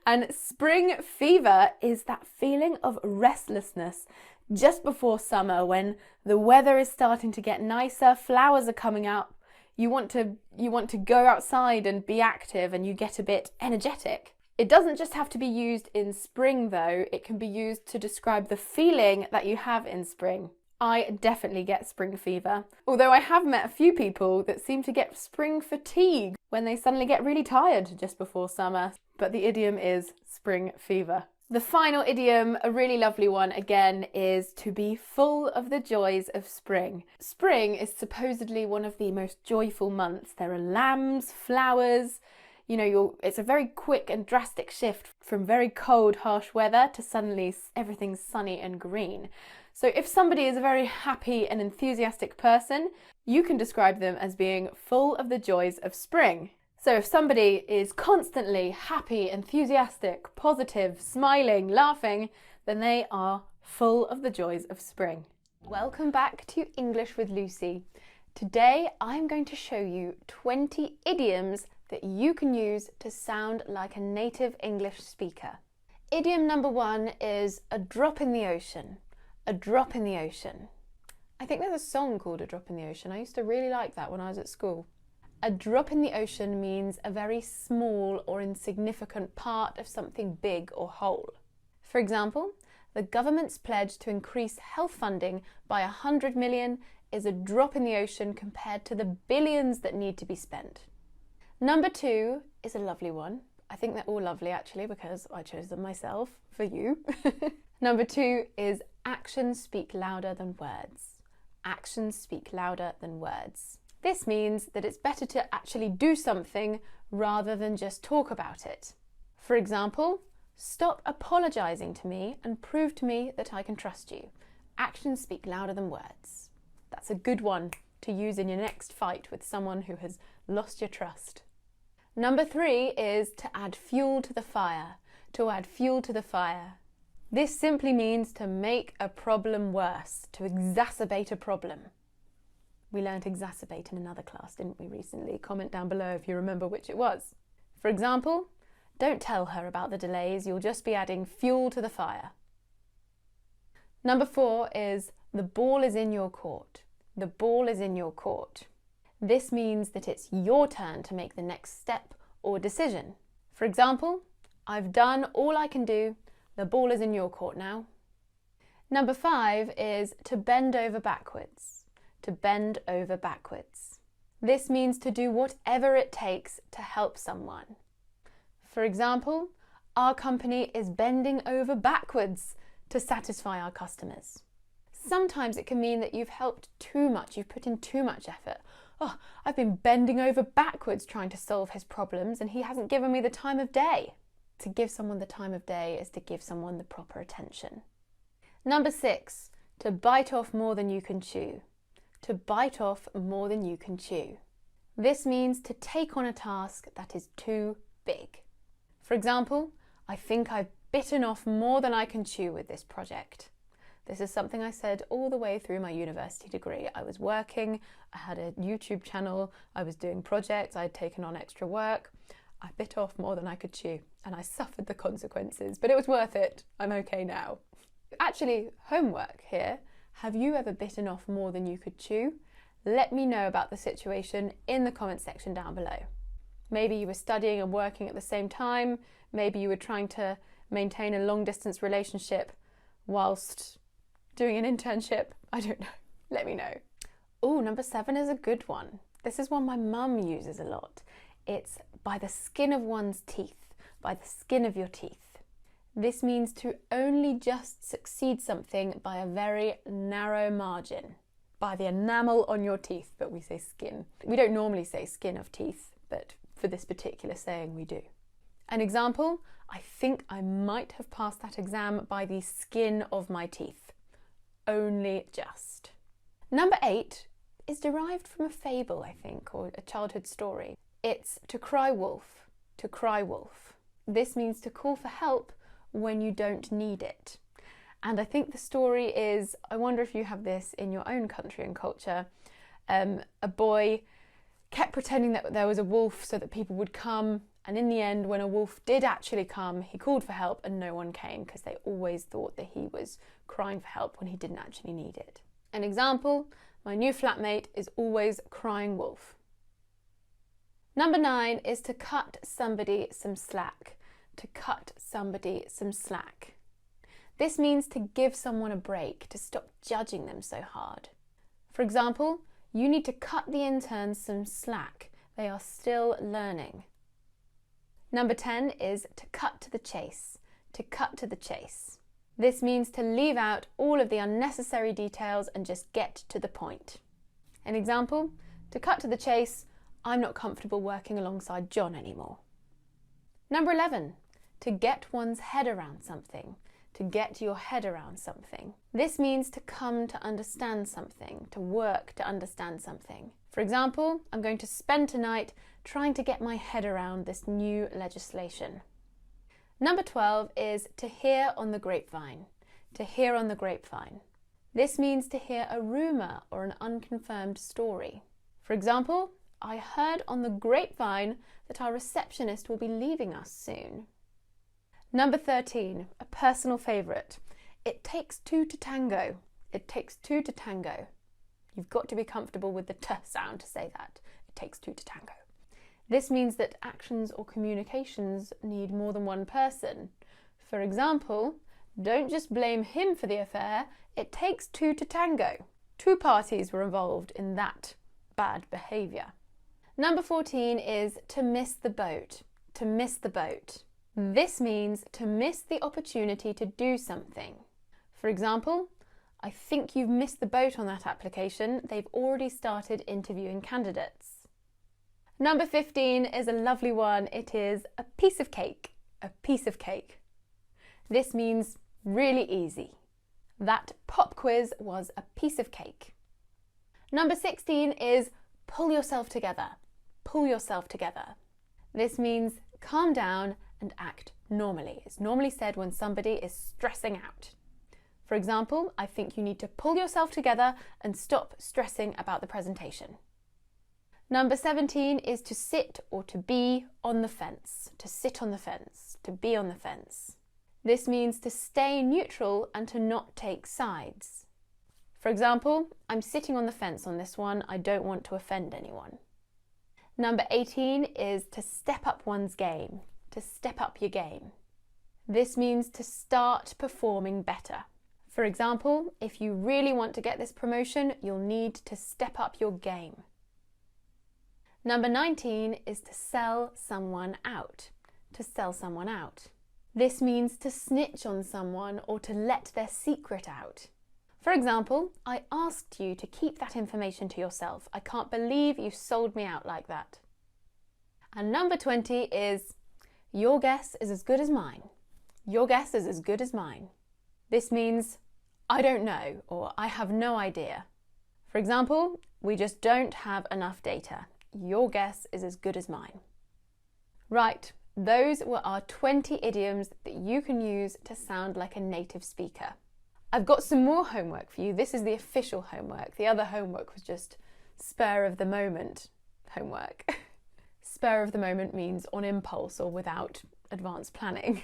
And spring fever is that feeling of restlessness just before summer when the weather is starting to get nicer, flowers are coming out, you want to go outside and be active and you get a bit energetic. It doesn't just have to be used in spring though, it can be used to describe the feeling that you have in spring. I definitely get spring fever, although I have met a few people that seem to get spring fatigue. when they suddenly get really tired just before summer. But the idiom is spring fever. The final idiom, a really lovely one again, is to be full of the joys of spring. Spring is supposedly one of the most joyful months. There are lambs, flowers, it's a very quick and drastic shift from very cold, harsh weather to suddenly everything's sunny and green. So if somebody is a very happy and enthusiastic person, you can describe them as being full of the joys of spring. So if somebody is constantly happy, enthusiastic, positive, smiling, laughing, then they are full of the joys of spring. Welcome back to English with Lucy. Today I'm going to show you 20 idioms that you can use to sound like a native English speaker. Idiom number 1 is a drop in the ocean. A drop in the ocean. I think there's a song called A Drop in the Ocean. I used to really like that when I was at school. A drop in the ocean means a very small or insignificant part of something big or whole. For example, the government's pledge to increase health funding by 100 million is a drop in the ocean compared to the billions that need to be spent. Number 2 is a lovely one. I think they're all lovely actually because I chose them myself for you. Number 2 is actions speak louder than words. Actions speak louder than words. This means that it's better to actually do something rather than just talk about it. For example, stop apologizing to me and prove to me that I can trust you. Actions speak louder than words. That's a good one to use in your next fight with someone who has lost your trust. Number 3 is to add fuel to the fire. To add fuel to the fire. This simply means to make a problem worse, to exacerbate a problem. We learned exacerbate in another class, didn't we, recently? Comment down below if you remember which it was. For example, don't tell her about the delays, you'll just be adding fuel to the fire. Number 4 is the ball is in your court. The ball is in your court. This means that it's your turn to make the next step or decision. For example, I've done all I can do, the ball is in your court now. Number 5 is to bend over backwards. To bend over backwards. This means to do whatever it takes to help someone. For example, our company is bending over backwards to satisfy our customers. Sometimes it can mean that you've helped too much, you've put in too much effort. Oh, I've been bending over backwards trying to solve his problems and he hasn't given me the time of day. To give someone the time of day is to give someone the proper attention. Number 6, to bite off more than you can chew. To bite off more than you can chew. This means to take on a task that is too big. For example, I think I've bitten off more than I can chew with this project. This is something I said all the way through my university degree. I was working, I had a YouTube channel, I was doing projects, I had taken on extra work. I bit off more than I could chew and I suffered the consequences, but it was worth it. I'm okay now. Actually, homework here. Have you ever bitten off more than you could chew? Let me know about the situation in the comment section down below. Maybe you were studying and working at the same time. Maybe you were trying to maintain a long distance relationship whilst doing an internship. I don't know. Let me know. Oh, number 7 is a good one. This is one my mum uses a lot. It's by the skin of one's teeth. By the skin of your teeth. This means to only just succeed something by a very narrow margin. By the enamel on your teeth, but we say skin. We don't normally say skin of teeth, but for this particular saying we do. An example, I think I might have passed that exam by the skin of my teeth. Only just. Number 8 is derived from a fable, I think, or a childhood story. It's to cry wolf. To cry wolf. This means to call for help when you don't need it. And I think the story is, I wonder if you have this in your own country and culture, a boy kept pretending that there was a wolf so that people would come, and in the end, when a wolf did actually come, he called for help and no one came because they always thought that he was crying for help when he didn't actually need it. An example, my new flatmate is always crying wolf. Number 9 is to cut somebody some slack. To cut somebody some slack. This means to give someone a break, to stop judging them so hard. For example, you need to cut the interns some slack. They are still learning. Number 10 is to cut to the chase. To cut to the chase. This means to leave out all of the unnecessary details and just get to the point. An example, to cut to the chase, I'm not comfortable working alongside John anymore. Number 11, to get one's head around something. To get your head around something. This means to come to understand something, to work to understand something. For example, I'm going to spend tonight trying to get my head around this new legislation. Number 12 is to hear on the grapevine. To hear on the grapevine. This means to hear a rumour or an unconfirmed story. For example, I heard on the grapevine that our receptionist will be leaving us soon. Number 13, a personal favourite. It takes two to tango. It takes two to tango. You've got to be comfortable with the t sound to say that. It takes two to tango. This means that actions or communications need more than one person. For example, don't just blame him for the affair. It takes two to tango. Two parties were involved in that bad behaviour. Number 14 is to miss the boat. To miss the boat. This means to miss the opportunity to do something. For example, I think you've missed the boat on that application. They've already started interviewing candidates. Number 15 is a lovely one. It is a piece of cake. A piece of cake. This means really easy. That pop quiz was a piece of cake. Number 16 is pull yourself together. Pull yourself together. This means calm down and act normally. It's normally said when somebody is stressing out. For example, I think you need to pull yourself together and stop stressing about the presentation. Number 17 is to sit or to be on the fence. To sit on the fence. To be on the fence. This means to stay neutral and to not take sides. For example, I'm sitting on the fence on this one. I don't want to offend anyone. Number 18 is to step up one's game. To step up your game. This means to start performing better. For example, if you really want to get this promotion, you'll need to step up your game. Number 19 is to sell someone out. To sell someone out. This means to snitch on someone or to let their secret out. For example, I asked you to keep that information to yourself. I can't believe you sold me out like that. And number 20 is your guess is as good as mine. Your guess is as good as mine. This means I don't know or I have no idea. For example, we just don't have enough data. Your guess is as good as mine. Right, those were our 20 idioms that you can use to sound like a native speaker. I've got some more homework for you. This is the official homework. The other homework was just spur of the moment homework. Spur of the moment means on impulse or without advanced planning.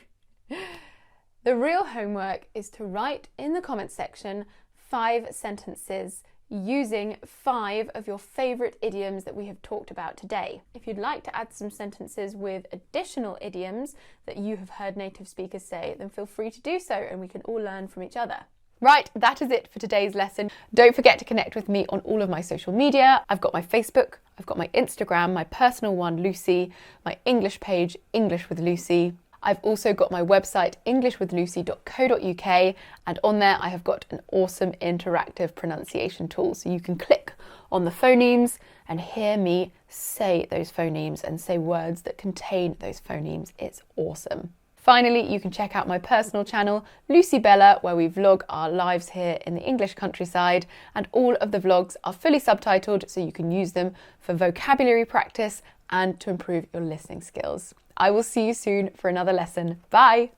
The real homework is to write in the comments section 5 sentences using 5 of your favourite idioms that we have talked about today. If you'd like to add some sentences with additional idioms that you have heard native speakers say, then feel free to do so and we can all learn from each other. Right, that is it for today's lesson. Don't forget to connect with me on all of my social media. I've got my Facebook, I've got my Instagram, my personal one, Lucy, my English page, English with Lucy. I've also got my website, englishwithlucy.co.uk, and on there I have got an awesome interactive pronunciation tool. So you can click on the phonemes and hear me say those phonemes and say words that contain those phonemes. It's awesome. Finally, you can check out my personal channel, Lucy Bella, where we vlog our lives here in the English countryside, and all of the vlogs are fully subtitled so you can use them for vocabulary practice and to improve your listening skills. I will see you soon for another lesson. Bye!